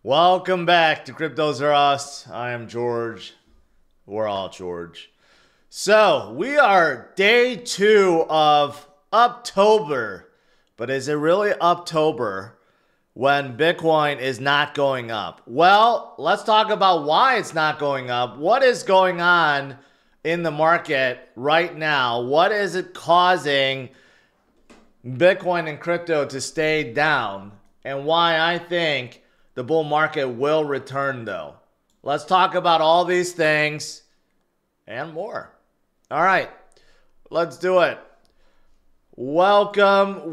Welcome back to CryptosRUs. I am George. We're all George. So, we are day 2 of Uptober. But is it really Uptober when Bitcoin is not going up? Well, let's talk about why it's not going up. What is going on in the market right now? What is it causing Bitcoin and crypto to stay down? And why I think the bull market will return, though. Let's talk about all these things and more. All right, let's do it. Welcome,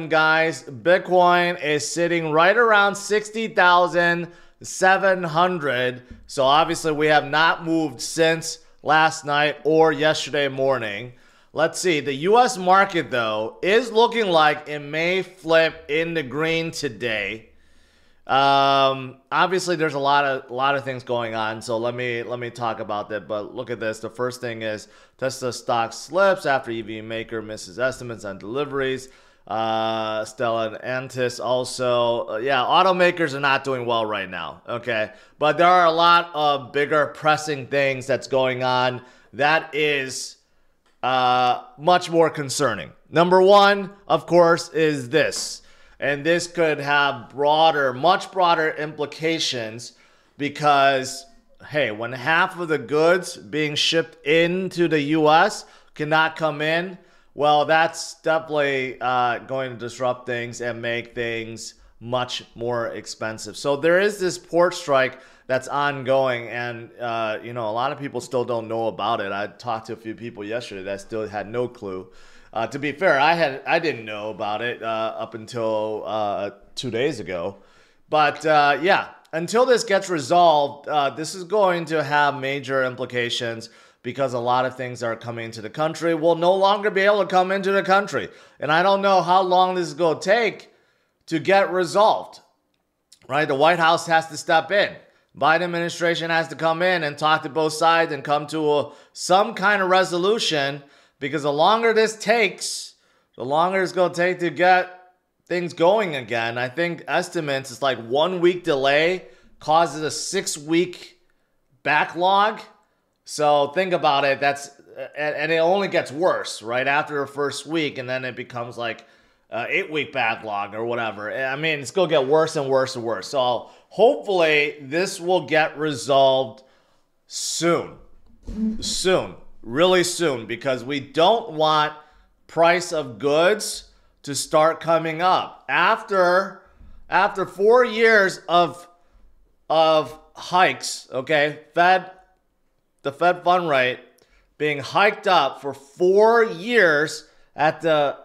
guys. Bitcoin is sitting right around 60,700. So obviously we have not moved since last night or yesterday morning. Let's see. The U.S. market, though, is looking like it may flip in the green today. Obviously there's a lot of things going on, so let me talk about that. But look at this. The first thing is Tesla stock slips after EV maker misses estimates on deliveries. Stellantis also, yeah, automakers are not doing well right now. Okay, but there are a lot of bigger pressing things that's going on that is much more concerning. Number one, of course, is this. And this could have much broader implications because, hey, when half of the goods being shipped into the U.S. cannot come in, well, that's definitely going to disrupt things and make things much more expensive. So there is this port strike that's ongoing, and a lot of people still don't know about it. I talked to a few people yesterday that still had no clue. To be fair, I didn't know about it up until 2 days ago. But yeah, until this gets resolved, this is going to have major implications because a lot of things that are coming into the country will no longer be able to come into the country. And I don't know how long this is going to take to get resolved, right? The White House has to step in. Biden administration has to come in and talk to both sides and come to some kind of resolution. Because the longer this takes, the longer it's going to take to get things going again. I think estimates it's like 1 week delay causes a 6-week backlog. So think about it. And it only gets worse right after the first week, and then it becomes like an 8-week backlog or whatever. I mean, it's going to get worse and worse and worse. So hopefully this will get resolved soon. Really soon, because we don't want price of goods to start coming up after 4 years of hikes. Okay, the Fed fund rate being hiked up for 4 years at the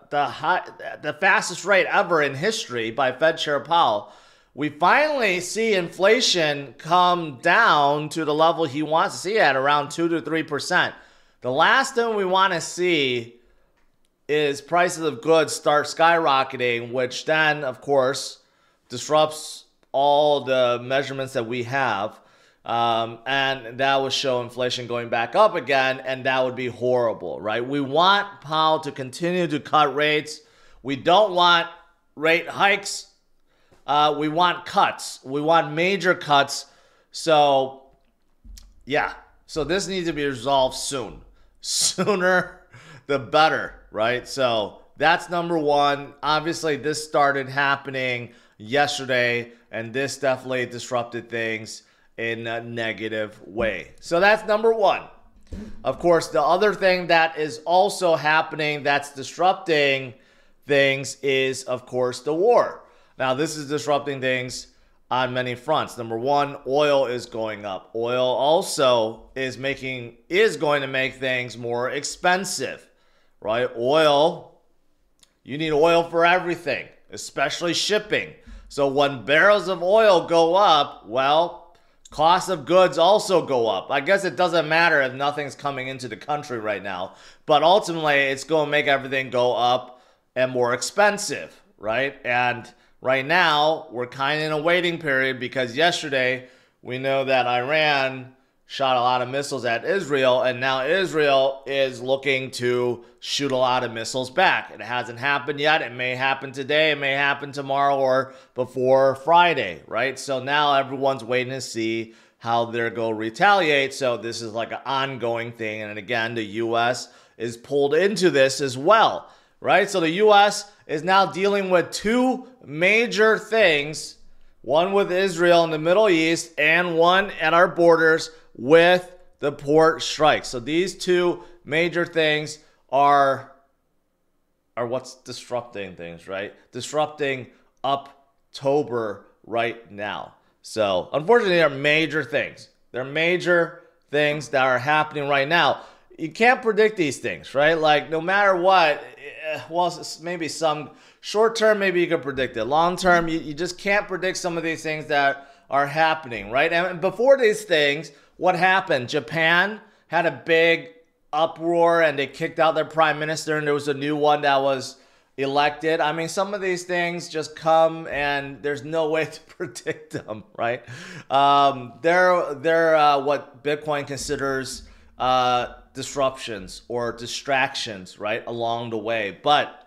fastest rate ever in history by Fed Chair Powell. We finally see inflation come down to the level he wants to see at around 2 to 3%. The last thing we want to see is prices of goods start skyrocketing, which then, of course, disrupts all the measurements that we have. And that would show inflation going back up again, and that would be horrible, right? We want Powell to continue to cut rates. We don't want rate hikes. We want cuts. We want major cuts. So, yeah. So this needs to be resolved soon. Sooner the better, right? So that's number one. Obviously, this started happening yesterday, and this definitely disrupted things in a negative way. So that's number one. Of course, the other thing that is also happening that's disrupting things is, of course, the war. Now, this is disrupting things on many fronts. Number one, oil is going up. Oil also is going to make things more expensive, right? Oil, you need oil for everything, especially shipping. So when barrels of oil go up, well, costs of goods also go up. I guess it doesn't matter if nothing's coming into the country right now, but ultimately it's going to make everything go up and more expensive, right? And right now, we're kind of in a waiting period because yesterday we know that Iran shot a lot of missiles at Israel, and now Israel is looking to shoot a lot of missiles back. It hasn't happened yet. It may happen today. It may happen tomorrow or before Friday, right? So now everyone's waiting to see how they're going to retaliate. So this is like an ongoing thing. And again, the U.S. is pulled into this as well, right? So the U.S. is now dealing with two major things, one with Israel in the Middle East and one at our borders with the port strikes. So these two major things are what's disrupting things, right? Disrupting Uptober right now. So unfortunately, they're major things. They're major things that are happening right now. You can't predict these things, right? Like no matter what, well, maybe some short term, maybe you can predict it. Long term, you just can't predict some of these things that are happening, right? And before these things, what happened? Japan had a big uproar and they kicked out their prime minister and there was a new one that was elected. I mean, some of these things just come and there's no way to predict them, right? They're what Bitcoin considers disruptions or distractions, right, along the way. But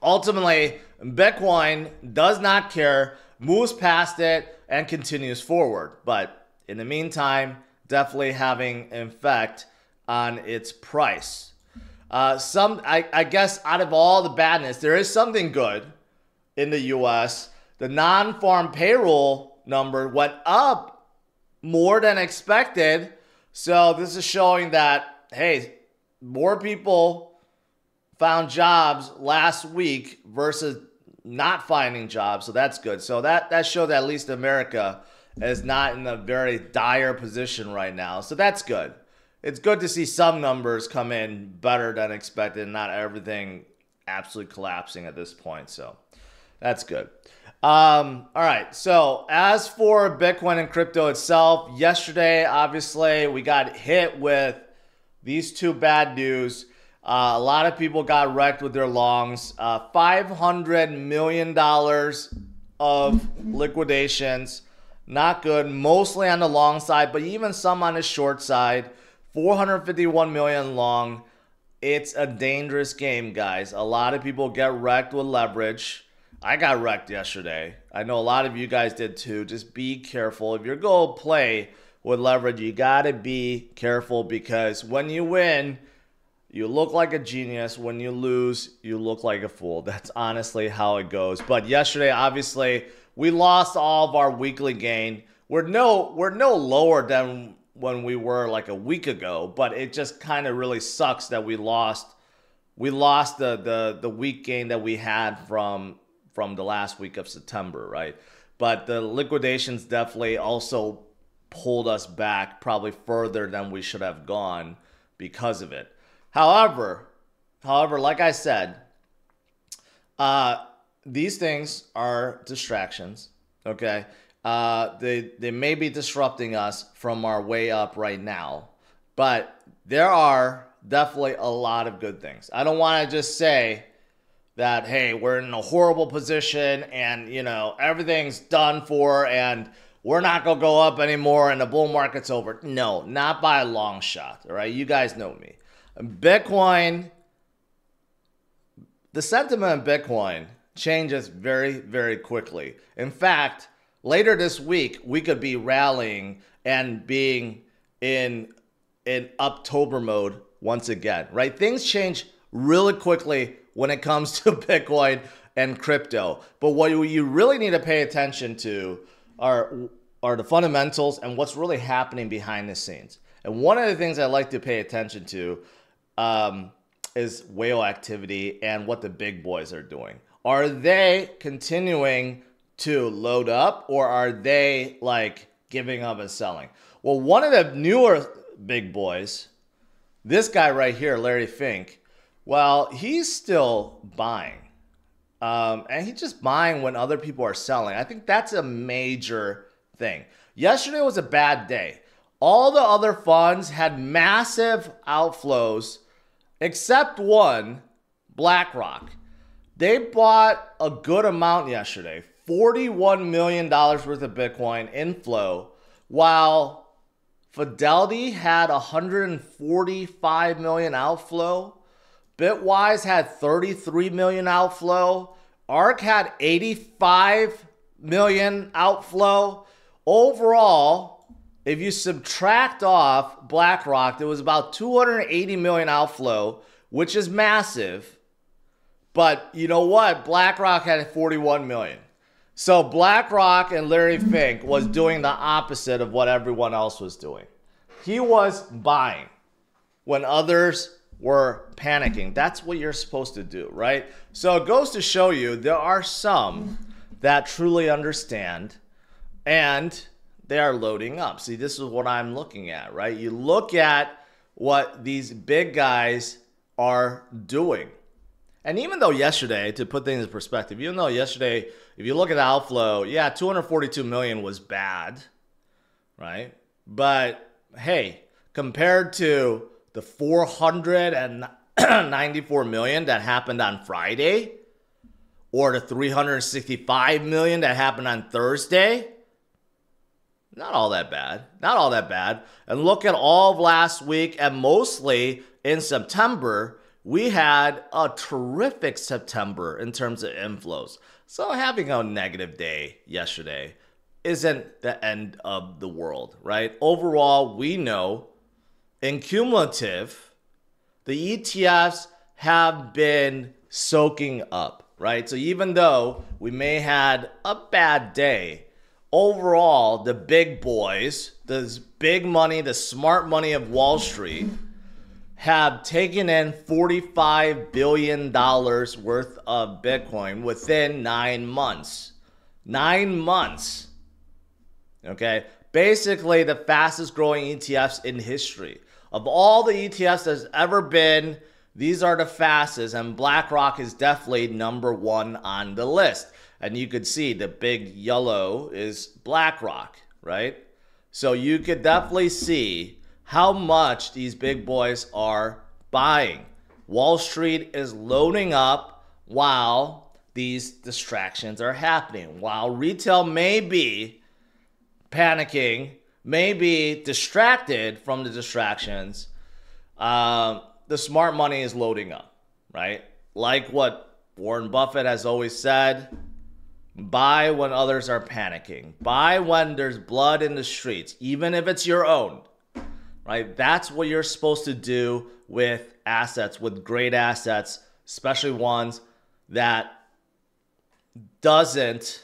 ultimately, Bitcoin does not care, moves past it, and continues forward. But in the meantime, definitely having an effect on its price. I guess out of all the badness, there is something good in the U.S. The non-farm payroll number went up more than expected. So this is showing that, hey, more people found jobs last week versus not finding jobs. So that's good. So that showed that at least America is not in a very dire position right now. So that's good. It's good to see some numbers come in better than expected and not everything absolutely collapsing at this point. So that's good. All right. So as for Bitcoin and crypto itself, yesterday, obviously, we got hit with these two bad news. A lot of people got wrecked with their longs. $500 million of liquidations. Not good. Mostly on the long side, but even some on the short side. 451 million long. It's a dangerous game, guys. A lot of people get wrecked with leverage. I got wrecked yesterday. I know a lot of you guys did too. Just be careful. If you're going to play with leverage, you got to be careful because when you win, you look like a genius. When you lose, you look like a fool. That's honestly how it goes. But yesterday, obviously, we lost all of our weekly gain. We're no lower than when we were like a week ago, but it just kind of really sucks that we lost the week gain that we had from the last week of September, right? But the liquidations definitely also pulled us back probably further than we should have gone because of it. However, like I said, these things are distractions, okay? They may be disrupting us from our way up right now, but there are definitely a lot of good things. I don't want to just say that, hey, we're in a horrible position and, you know, everything's done for and we're not going to go up anymore and the bull market's over. No, not by a long shot, all right? You guys know me. Bitcoin, the sentiment of Bitcoin changes very, very quickly. In fact, later this week, we could be rallying and being in Uptober mode once again, right? Things change really quickly when it comes to Bitcoin and crypto. But what you really need to pay attention to are the fundamentals and what's really happening behind the scenes. And one of the things I like to pay attention to is whale activity and what the big boys are doing. Are they continuing to load up or are they like giving up and selling? Well, one of the newer big boys, this guy right here, Larry Fink, well, he's still buying. And he's just buying when other people are selling. I think that's a major thing. Yesterday was a bad day. All the other funds had massive outflows except one, Blackrock. They bought a good amount yesterday, $41 million worth of Bitcoin inflow, while Fidelity had 145 million outflow. Bitwise had 33 million outflow. ARK had 85 million outflow. Overall, if you subtract off BlackRock, there was about 280 million outflow, which is massive. But you know what? BlackRock had 41 million. So BlackRock and Larry Fink was doing the opposite of what everyone else was doing. He was buying when others were panicking. That's what you're supposed to do, right? So it goes to show you there are some that truly understand and they are loading up. See, this is what I'm looking at, right? You look at what these big guys are doing. And even though yesterday, to put things in perspective, even though yesterday, if you look at the outflow, yeah, 242 million was bad, right? But hey, compared to the 494 million that happened on Friday, or the 365 million that happened on Thursday, not all that bad. Not all that bad. And look at all of last week, and mostly in September, we had a terrific September in terms of inflows. So having a negative day yesterday isn't the end of the world, right? Overall, we know in cumulative, the ETFs have been soaking up, right? So even though we may had a bad day, overall, the big boys, the big money, the smart money of Wall Street, have taken in $45 billion worth of Bitcoin within 9 months. 9 months. Okay? Basically, the fastest growing ETFs in history. Of all the ETFs there's ever been, these are the fastest, and BlackRock is definitely number one on the list. And you could see the big yellow is BlackRock, right? So you could definitely see how much these big boys are buying. Wall Street is loading up while these distractions are happening. While retail may be panicking, may be distracted from the distractions, the smart money is loading up, right? Like what Warren Buffett has always said, buy when others are panicking. Buy when there's blood in the streets, even if it's your own. Right? That's what you're supposed to do with assets, with great assets, especially ones that that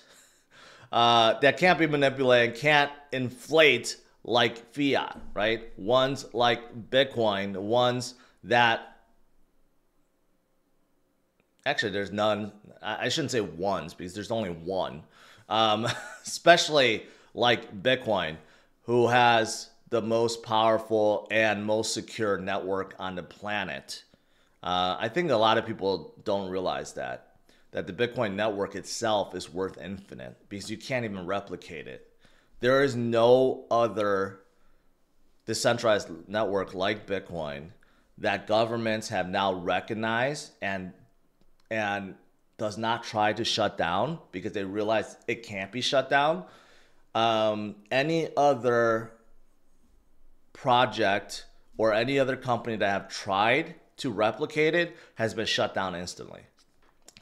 can't be manipulated, can't inflate like fiat, right? Ones like Bitcoin, ones that actually there's none. I shouldn't say ones because there's only one, especially like Bitcoin, who has the most powerful and most secure network on the planet. I think a lot of people don't realize that the Bitcoin network itself is worth infinite because you can't even replicate it. There is no other decentralized network like Bitcoin that governments have now recognized and does not try to shut down because they realize it can't be shut down. Any other project or any other company that have tried to replicate it has been shut down instantly.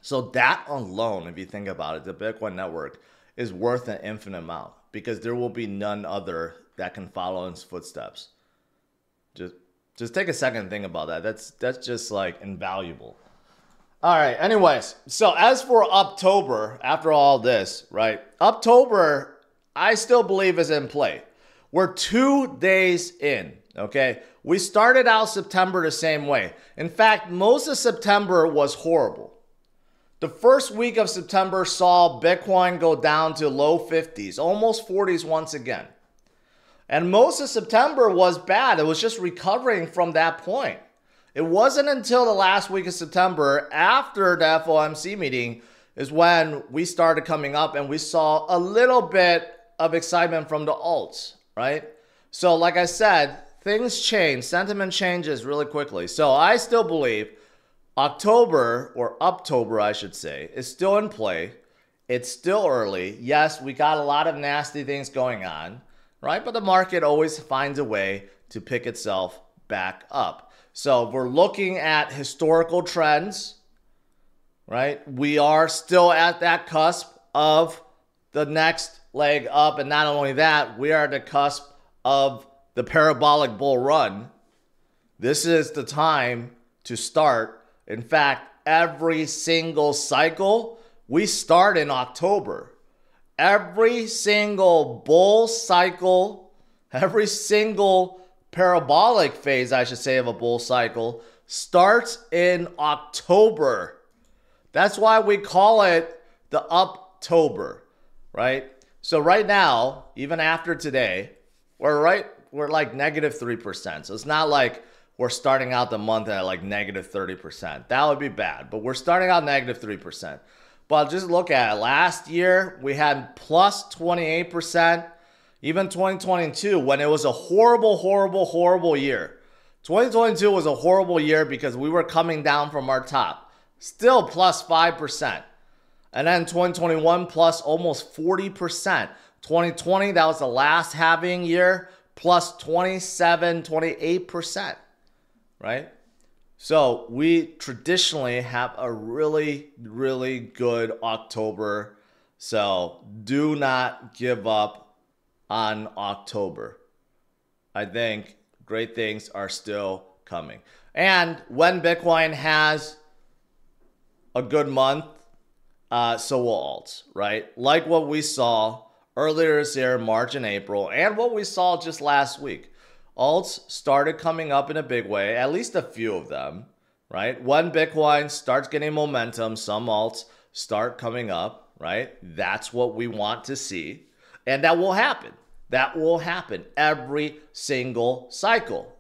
So that alone, if you think about it, the Bitcoin network is worth an infinite amount because there will be none other that can follow in its footsteps. Just take a second and think about that. That's just like invaluable. All right, anyways, so as for Uptober, after all this, right? Uptober, I still believe is in play. We're 2 days in, okay? We started out September the same way. In fact, most of September was horrible. The first week of September saw Bitcoin go down to low 50s, almost 40s once again. And most of September was bad. It was just recovering from that point. It wasn't until the last week of September, after the FOMC meeting, is when we started coming up and we saw a little bit of excitement from the alts. Right? So like I said, things change. Sentiment changes really quickly. So I still believe October, or Uptober I should say, is still in play. It's still early. Yes, we got a lot of nasty things going on. right? But the market always finds a way to pick itself back up. So if we're looking at historical trends, right? We are still at that cusp of the next leg up. And not only that, we are at the cusp of the parabolic bull run. This is the time to start. In fact, every single cycle, we start in October. Every single bull cycle, every single parabolic phase, I should say, of a bull cycle starts in October. That's why we call it the Uptober, right? So right now, even after today, we're like negative 3%. So it's not like we're starting out the month at like negative 30%. That would be bad, but we're starting out negative 3%. But just look at it. Last year, we had plus 28%. Even 2022, when it was a horrible, horrible, horrible year. 2022 was a horrible year because we were coming down from our top. Still plus 5%. And then 2021 plus almost 40%. 2020, that was the last halving year, plus 27, 28%. Right? So we traditionally have a really, really good October. So do not give up on October. I think great things are still coming. And when Bitcoin has a good month, so will alts, right? Like what we saw earlier this year, March and April, and what we saw just last week. Alts started coming up in a big way, at least a few of them, right? When Bitcoin starts getting momentum, some alts start coming up, right? That's what we want to see. And that will happen. That will happen every single cycle.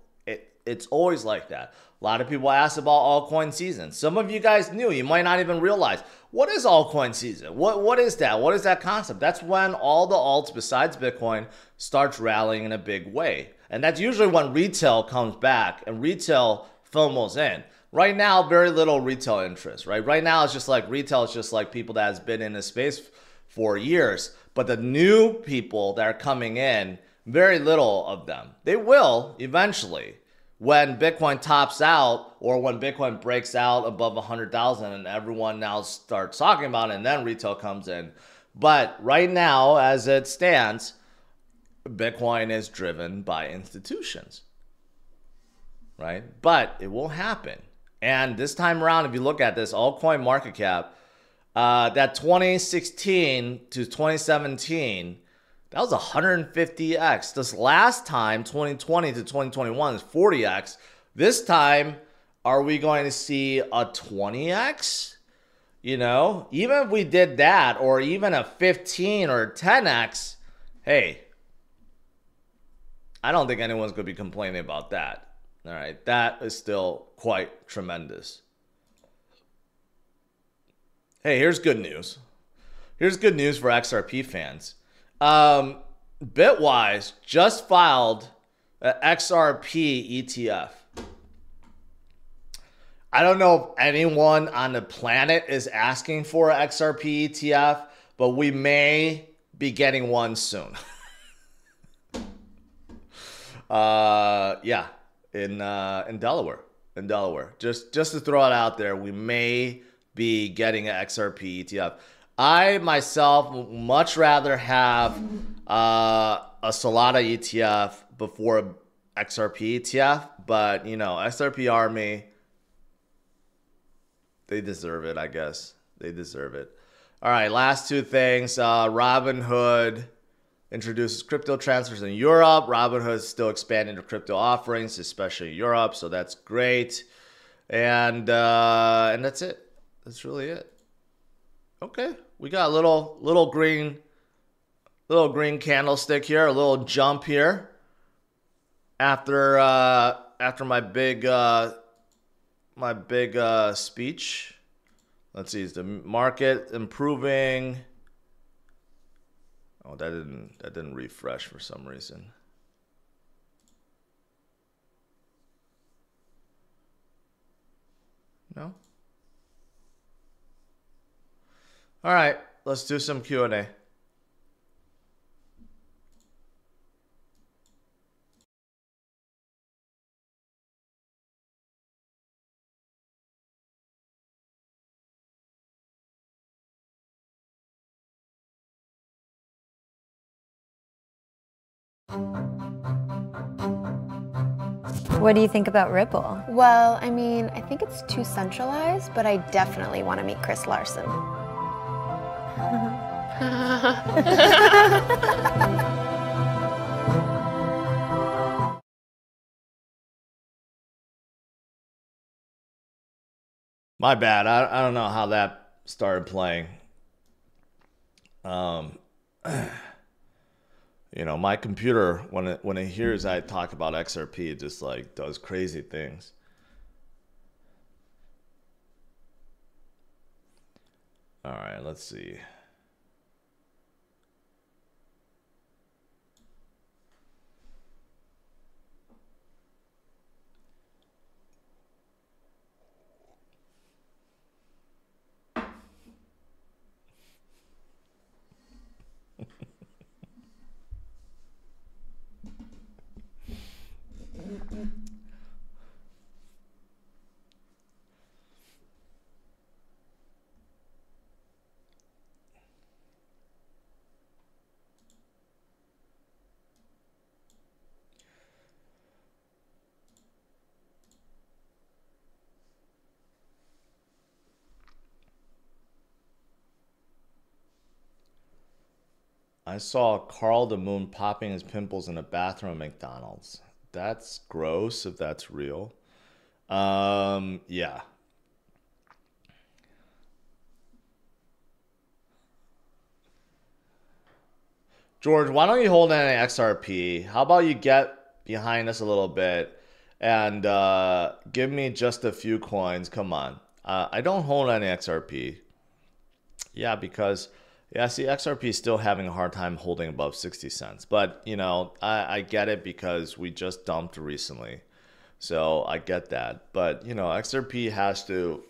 It's always like that. A lot of people ask about altcoin season. Some of you guys knew. You might not even realize. What is altcoin season? What is that? What is that concept? That's when all the alts besides Bitcoin starts rallying in a big way. And that's usually when retail comes back and retail FOMOs in. Right now, very little retail interest, right? Right now, it's just like retail is just like people that has been in the space for years. But the new people that are coming in, very little of them. They will eventually. When Bitcoin tops out or when Bitcoin breaks out above 100,000 and everyone now starts talking about it and then retail comes in. But right now, as it stands, Bitcoin is driven by institutions, right? But it will happen. And this time around, if you look at this Altcoin Market Cap, that 2016 to 2017, that was 150x. This last time, 2020 to 2021, is 40x. This time, are we going to see a 20x? You know, even if we did that, or even a 15 or 10x, hey, I don't think anyone's going to be complaining about that. All right, that is still quite tremendous. Hey, here's good news. Here's good news for XRP fans. Bitwise just filed an XRP ETF. I don't know if anyone on the planet is asking for an XRP ETF, but we may be getting one soon. Yeah, in Delaware. In Delaware. Just to throw it out there, we may be getting an XRP ETF. I myself would much rather have a Solana ETF before XRP ETF, but you know, XRP Army, they deserve it, I guess. They deserve it. All right, last two things. Robinhood introduces crypto transfers in Europe. Robinhood is still expanding their crypto offerings, especially in Europe, so that's great. And that's it. That's really it. Okay, we got a little green candlestick here, a little jump here. After my big speech. Let's see, is the market improving? Oh, that didn't refresh for some reason. No? All right, let's do some Q&A. What do you think about Ripple? Well, I mean, I think it's too centralized, but I definitely want to meet Chris Larson. My bad. I don't know how that started playing. You know, my computer when it hears I talk about XRP, it just like does crazy things. All right, let's see. I saw Carl the Moon popping his pimples in a bathroom at McDonald's. That's gross if that's real. Yeah. George, why don't you hold any XRP? How about you get behind us a little bit and give me just a few coins? Come on. I don't hold any XRP. Yeah, because yeah, see, XRP is still having a hard time holding above 60 cents. But you know, I get it because we just dumped recently. So I get that. But you know, XRP has to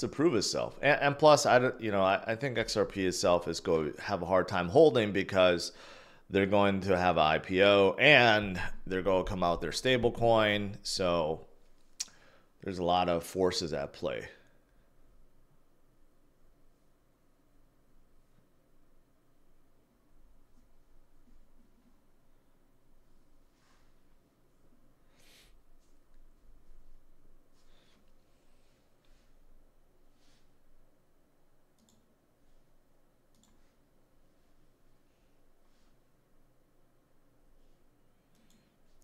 prove itself. And plus, I think XRP itself is going to have a hard time holding because they're going to have an IPO and they're going to come out with their stable coin. So there's a lot of forces at play.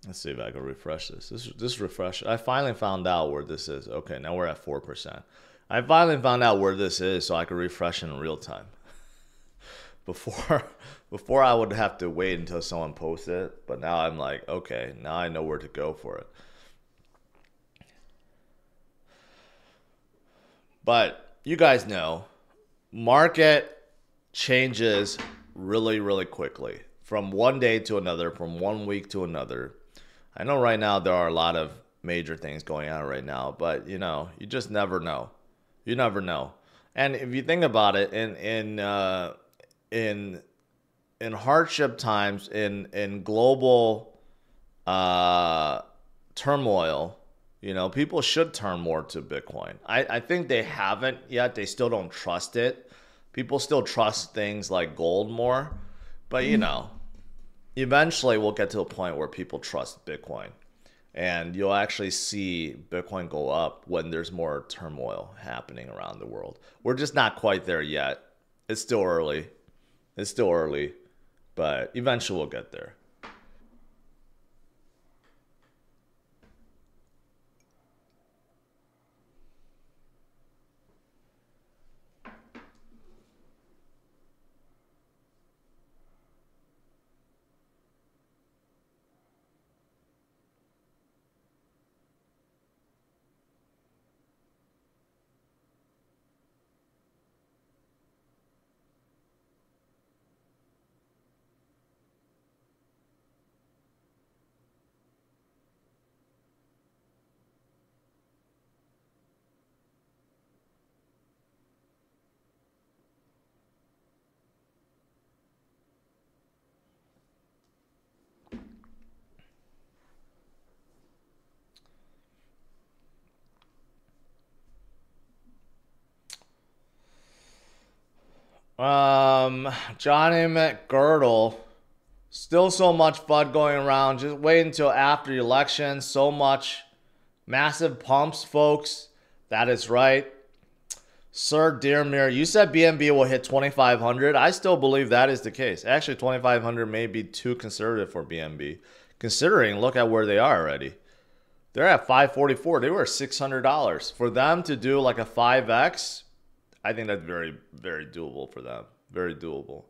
Let's see if I can refresh this. This refresh. I finally found out where this is. Okay, now we're at 4%. I finally found out where this is so I can refresh in real time. Before before I would have to wait until someone posts it, but now I'm like, okay, now I know where to go for it. But you guys know, market changes really, really quickly from one day to another, from one week to another. I know right now there are a lot of major things going on right now, but you know, you just never know. You never know. And if you think about it, in in hardship times, in global uh, turmoil, you know, people should turn more to Bitcoin. I think they haven't yet. They still don't trust it. People still trust things like gold more. But, you know, eventually we'll get to a point where people trust Bitcoin. And you'll actually see Bitcoin go up when there's more turmoil happening around the world. We're just not quite there yet. It's still early. It's still early. But eventually we'll get there. Johnny McGirdle. Still so much FUD going around. Just wait until after the election. So much massive pumps, folks. That is right. Sir Dearmere, you said BNB will hit 2,500. I still believe that is the case. Actually, 2,500 may be too conservative for BNB, considering look at where they are already. They're at 544. They were $600. For them to do like a 5x, I think that's very, very doable for them. Very doable.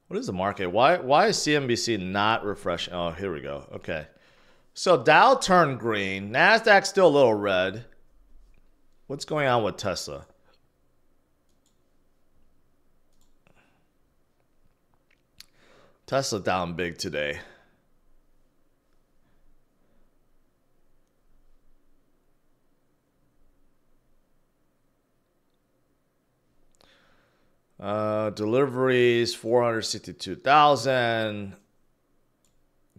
What is the market? Why is CNBC not refreshing? Oh, here we go. Okay. So Dow turned green. NASDAQ still a little red. What's going on with Tesla? Tesla down big today. Deliveries 462,000.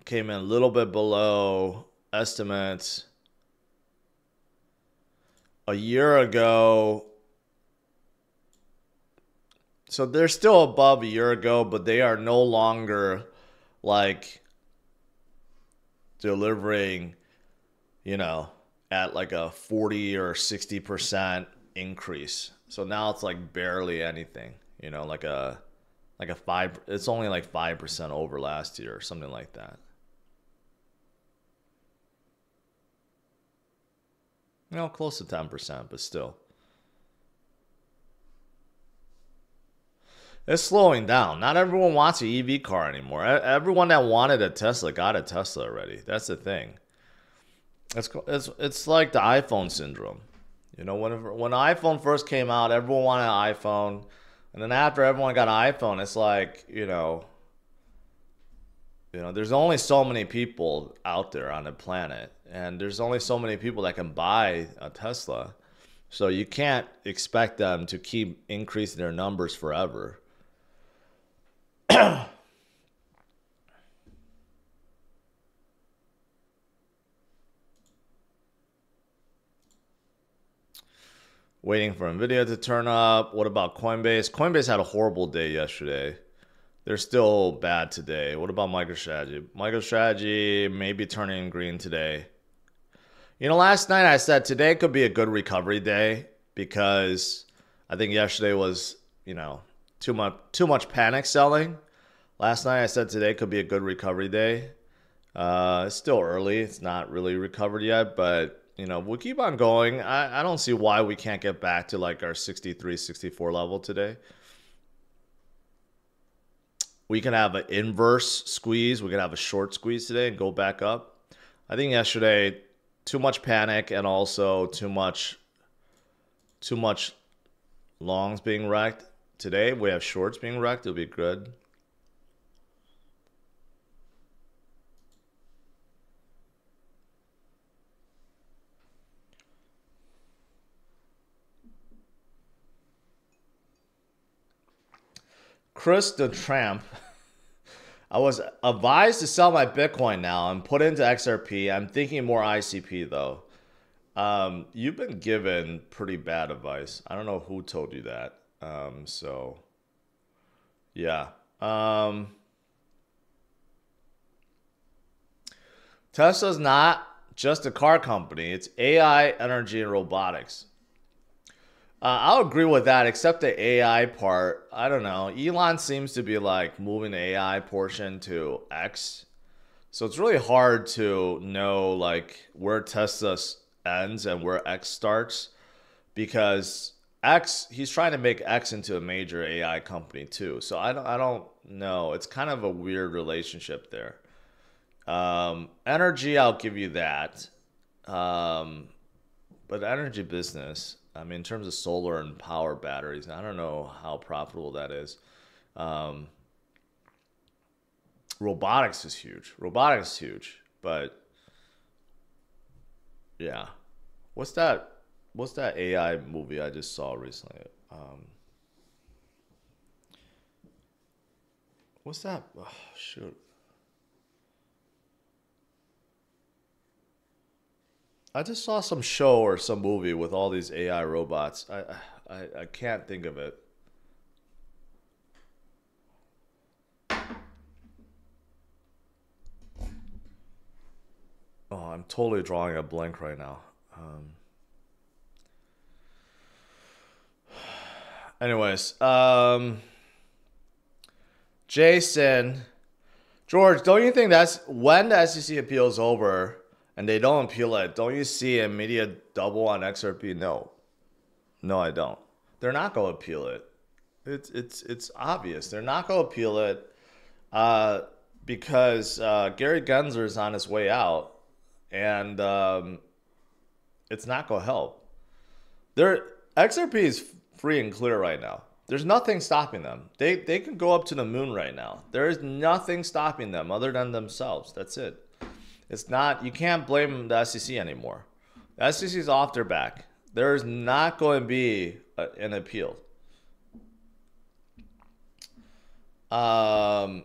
Came in a little bit below estimates. A year ago, so they're still above a year ago, but they are no longer like delivering, you know, at like a 40 or 60% increase. So now it's like barely anything, you know, like a 5, it's only like 5% over last year or something like that. You know, close to 10%, but still. It's slowing down. Not everyone wants an EV car anymore. Everyone that wanted a Tesla got a Tesla already. That's the thing. It's like the iPhone syndrome. You know, when iPhone first came out, everyone wanted an iPhone. And then after everyone got an iPhone, it's like, you know, there's only so many people out there on the planet. And there's only so many people that can buy a Tesla. So you can't expect them to keep increasing their numbers forever. Waiting for Nvidia to turn up. What about Coinbase? Coinbase had a horrible day yesterday. They're still bad today. What about MicroStrategy? MicroStrategy may be turning green today. You know, last night I said today could be a good recovery day because I think yesterday was, you know, too much panic selling. Last night I said today could be a good recovery day. It's still early. It's not really recovered yet, but, you know, we'll keep on going. I don't see why we can't get back to like our 63, 64 level today. We can have an inverse squeeze. We can have a short squeeze today and go back up. I think yesterday, too much panic and also too much longs being wrecked. Today, we have shorts being wrecked. It'll be good. Chris the Tramp. I was advised to sell my Bitcoin now and put into XRP. I'm thinking more ICP though. You've been given pretty bad advice. I don't know who told you that. So yeah. Tesla's not just a car company. It's AI, energy, and robotics. I'll agree with that, except the AI part. I don't know. Elon seems to be like moving the AI portion to X. So it's really hard to know like where Tesla ends and where X starts because X, he's trying to make X into a major AI company too. So I don't know. It's kind of a weird relationship there. Energy, I'll give you that. But energy business, I mean, in terms of solar and power batteries, I don't know how profitable that is. Robotics is huge. Robotics is huge, but yeah. What's that? what's that AI movie I just saw recently? What's that? Oh, shoot. I just saw some show or some movie with all these AI robots. I can't think of it. Oh, I'm totally drawing a blank right now. Anyways, Jason, George, don't you think that's when the SEC appeal is over and they don't appeal it? Don't you see immediate double on XRP? No, no, I don't. They're not going to appeal it. It's obvious they're not going to appeal it because Gary Gensler is on his way out, and it's not going to help. XRP is free and clear right now. There's nothing stopping them. They can go up to the moon right now. There is nothing stopping them other than themselves. That's it. It's not. You can't blame the SEC anymore. The SEC is off their back. There is not going to be an appeal. No,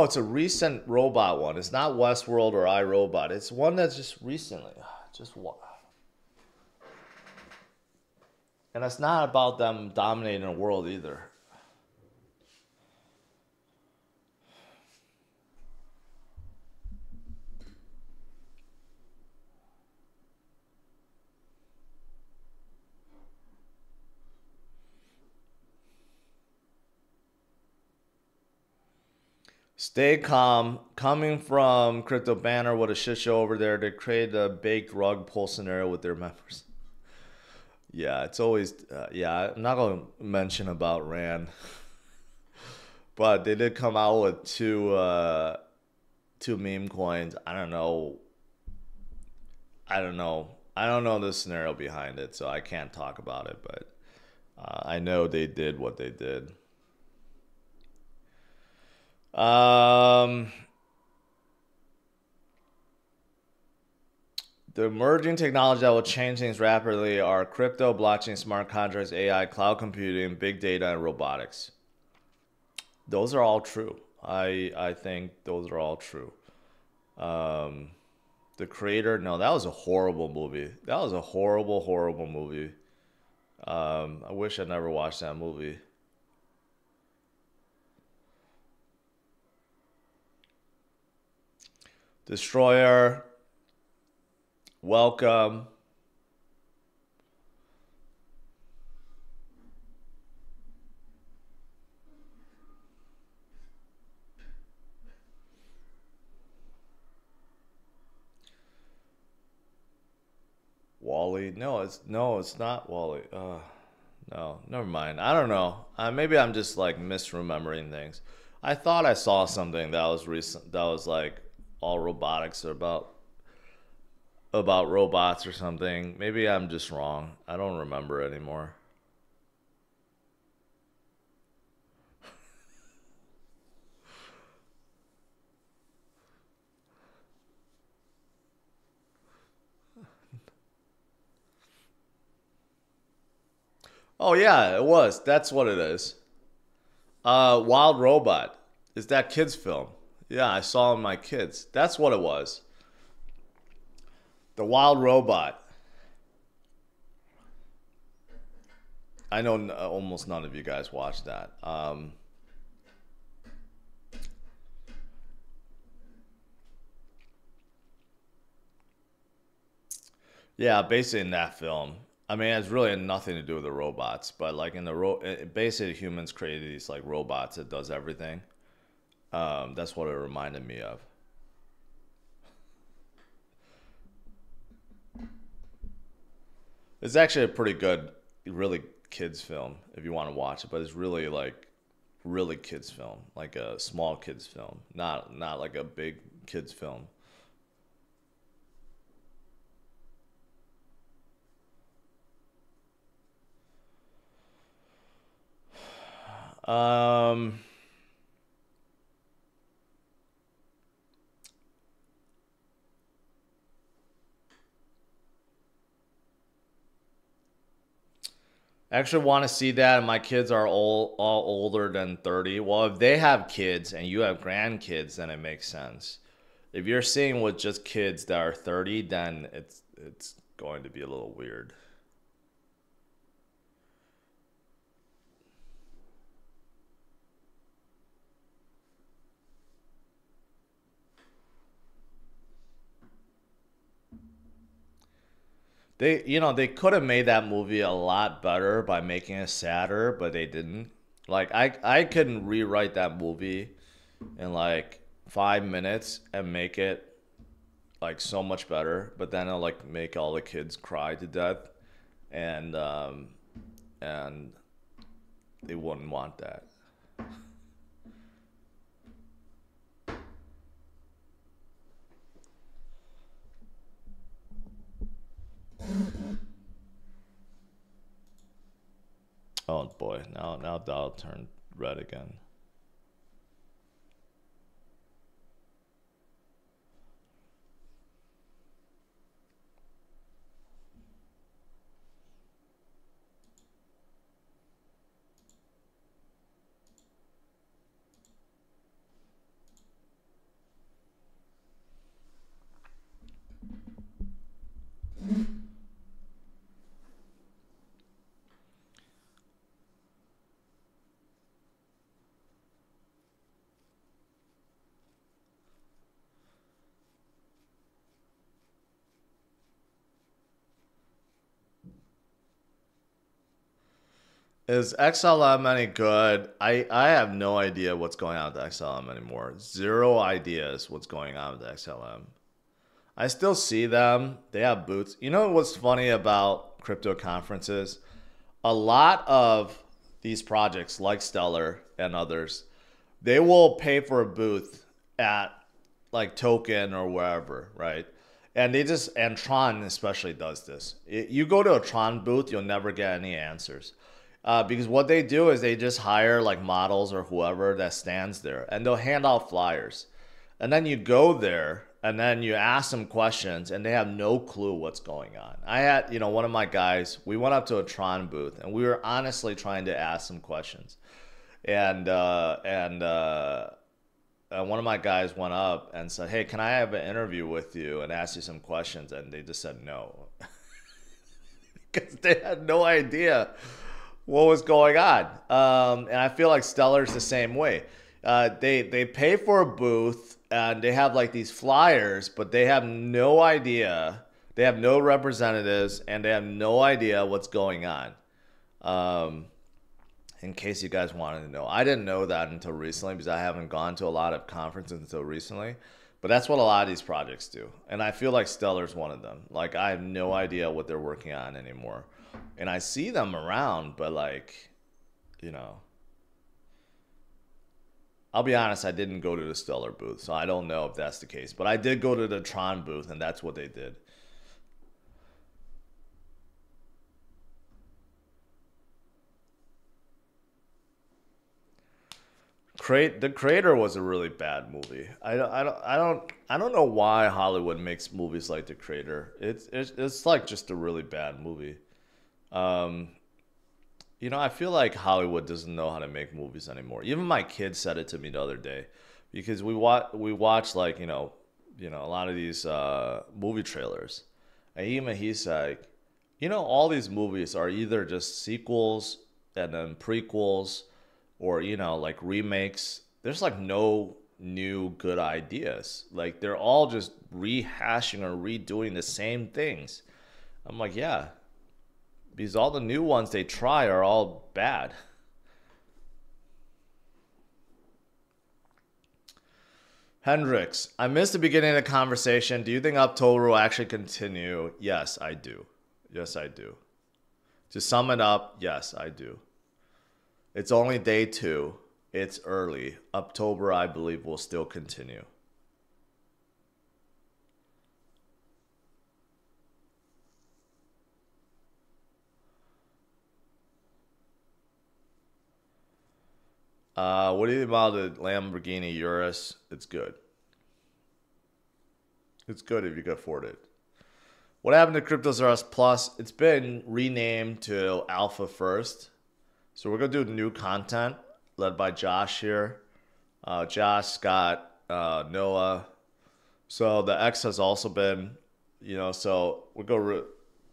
it's a recent robot one. It's not Westworld or iRobot. It's one that's just recently. Just one. And it's not about them dominating the world either. Stay calm. Coming from Crypto Banner, what a shit show over there. They created a baked rug pull scenario with their members. Yeah, it's always, yeah, I'm not going to mention about Rand. But they did come out with two meme coins. I don't know the scenario behind it, so I can't talk about it. But I know they did what they did. The emerging technology that will change things rapidly are crypto, blockchain, smart contracts, AI, cloud computing, big data, and robotics. Those are all true. I think those are all true. The Creator, no, that was a horrible movie. That was a horrible, horrible movie. I wish I never watched that movie. Destroyer, welcome. Wally, no, it's not Wally. No, never mind. I don't know. Maybe I'm just like misremembering things. I thought I saw something that was recent. That was like all robotics or about robots or something. Maybe I'm just wrong. I don't remember anymore. Oh yeah, it was. That's what it is. Wild Robot. Is that kids film? Yeah, I saw in my kids. That's what it was. The Wild Robot. I know almost none of you guys watched that. Yeah, basically in that film. I mean, it's really nothing to do with the robots, but like in the basically humans created these like robots that does everything. That's what it reminded me of. It's actually a pretty good, really kids film if you want to watch it, but it's really like really kids film, like a small kids film, not like a big kids film. Um, I actually want to see that, and my kids are all older than 30. Well, if they have kids and you have grandkids, then it makes sense. If you're seeing with just kids that are 30, then it's going to be a little weird. They could have made that movie a lot better by making it sadder, but they didn't. Like I couldn't rewrite that movie in like 5 minutes and make it like so much better, but then it'll like make all the kids cry to death, and and they wouldn't want that. Oh boy, now that'll turn red again. Is XLM any good? I have no idea what's going on with XLM anymore. Zero ideas what's going on with XLM. I still see them. They have booths. You know what's funny about crypto conferences? A lot of these projects like Stellar and others, they will pay for a booth at like Token or wherever, right? And Tron especially does this. You go to a Tron booth, you'll never get any answers. Because what they do is they just hire like models or whoever that stands there, and they'll hand out flyers. And then you go there and then you ask them questions and they have no clue what's going on. I had, one of my guys, we went up to a Tron booth and we were honestly trying to ask some questions. And one of my guys went up and said, "Hey, can I have an interview with you and ask you some questions?" And they just said no. Because they had no idea what was going on. And I feel like Stellar's the same way. They pay for a booth and they have like these flyers, but they have no idea. They have no representatives and they have no idea what's going on. In case you guys wanted to know, I didn't know that until recently because I haven't gone to a lot of conferences until recently. But that's what a lot of these projects do. And I feel like Stellar's one of them. Like, I have no idea what they're working on anymore. And I see them around, but like, I'll be honest, I didn't go to the Stellar booth, so I don't know if that's the case. But I did go to the Tron booth, and that's what they did. The Creator was a really bad movie. I don't know why Hollywood makes movies like The Creator. It's like just a really bad movie. Um, I feel like Hollywood doesn't know how to make movies anymore. Even my kid said it to me the other day, because we watch like a lot of these movie trailers, and even he's like, all these movies are either just sequels and then prequels, or like remakes. There's like no new good ideas. Like they're all just rehashing or redoing the same things. I'm like, yeah, because all the new ones they try are all bad. Hendrix, I missed the beginning of the conversation. Do you think Uptober will actually continue? Yes, I do. Yes, I do. To sum it up, yes, I do. It's only day 2. It's early. Uptober, I believe, will still continue. What do you think about the Lamborghini Urus? It's good. It's good if you can afford it. What happened to CryptosRUs Plus? It's been renamed to Alpha First. So we're going to do new content led by Josh here. Josh, Scott, Noah. So the X has also been, so we're going to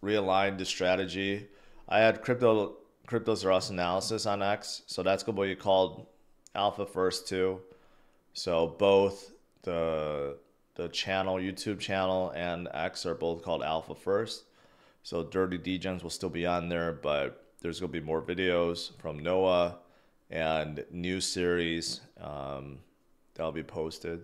realign the strategy. I had CryptosRUs analysis on X. So that's going to be called Alpha First too. So both the channel, YouTube channel, and X are both called Alpha First. So Dirty Degens will still be on there, but there's going to be more videos from Noah and new series that'll be posted.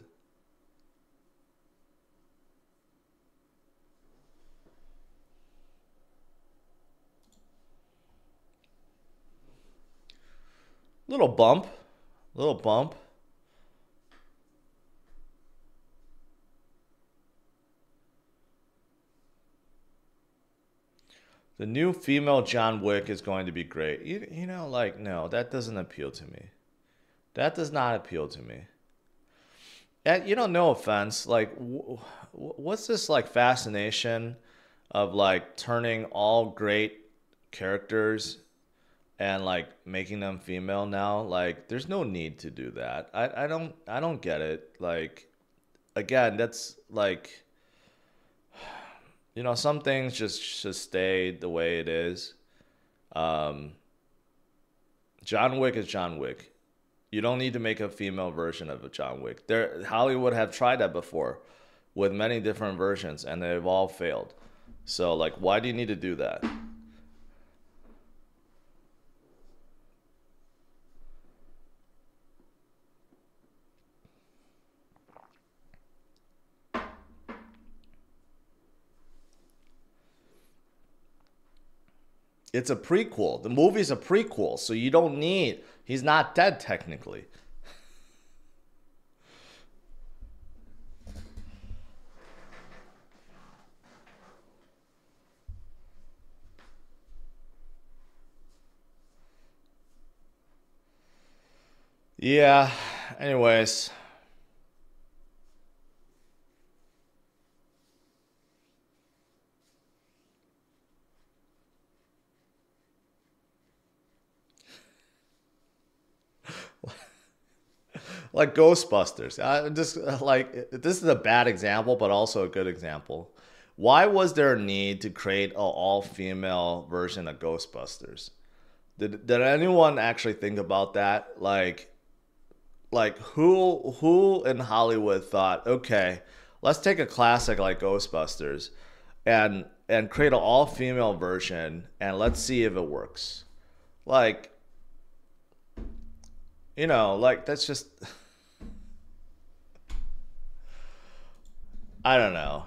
Little bump. The new female John Wick is going to be great. No, that doesn't appeal to me. That does not appeal to me. And, no offense, what's this, fascination of, turning all great characters and, making them female now? There's no need to do that. I don't get it. Again, that's, some things just should stay the way it is. John Wick is John Wick. You don't need to make a female version of a John Wick. Hollywood have tried that before with many different versions, and they've all failed. So, why do you need to do that? It's a prequel. The movie's a prequel, so you don't need... He's not dead, technically. Yeah, anyways... Like Ghostbusters. This is a bad example, but also a good example. Why was there a need to create an all-female version of Ghostbusters? Did anyone actually think about that? Who in Hollywood thought, okay, let's take a classic like Ghostbusters and create an all-female version and let's see if it works. That's just... I don't know.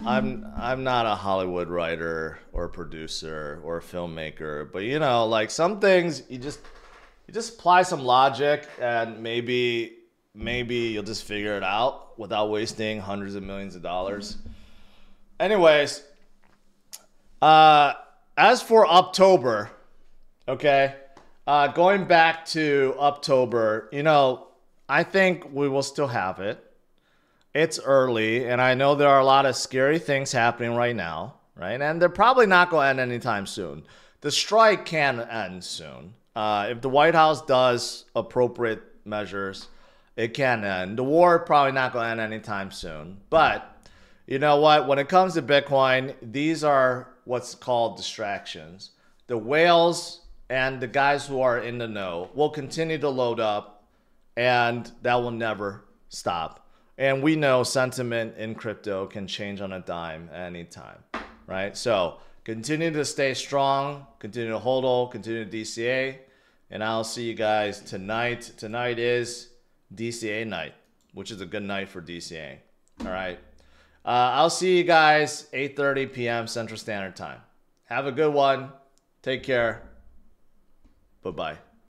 I'm not a Hollywood writer or producer or filmmaker, but some things you just apply some logic and maybe you'll just figure it out without wasting hundreds of millions of dollars. Anyways, as for Uptober, okay, going back to Uptober, I think we will still have it. It's early, and I know there are a lot of scary things happening right now, right? And they're probably not going to end anytime soon. The strike can end soon. If the White House does appropriate measures, it can end. The war probably not going to end anytime soon. But you know what? When it comes to Bitcoin, these are what's called distractions. The whales and the guys who are in the know will continue to load up, and that will never stop. And we know sentiment in crypto can change on a dime at any time, right? So continue to stay strong, continue to hodl, continue to DCA, and I'll see you guys tonight. Tonight is DCA night, which is a good night for DCA, all right? I'll see you guys 8:30 p.m. Central Standard Time. Have a good one. Take care. Bye-bye.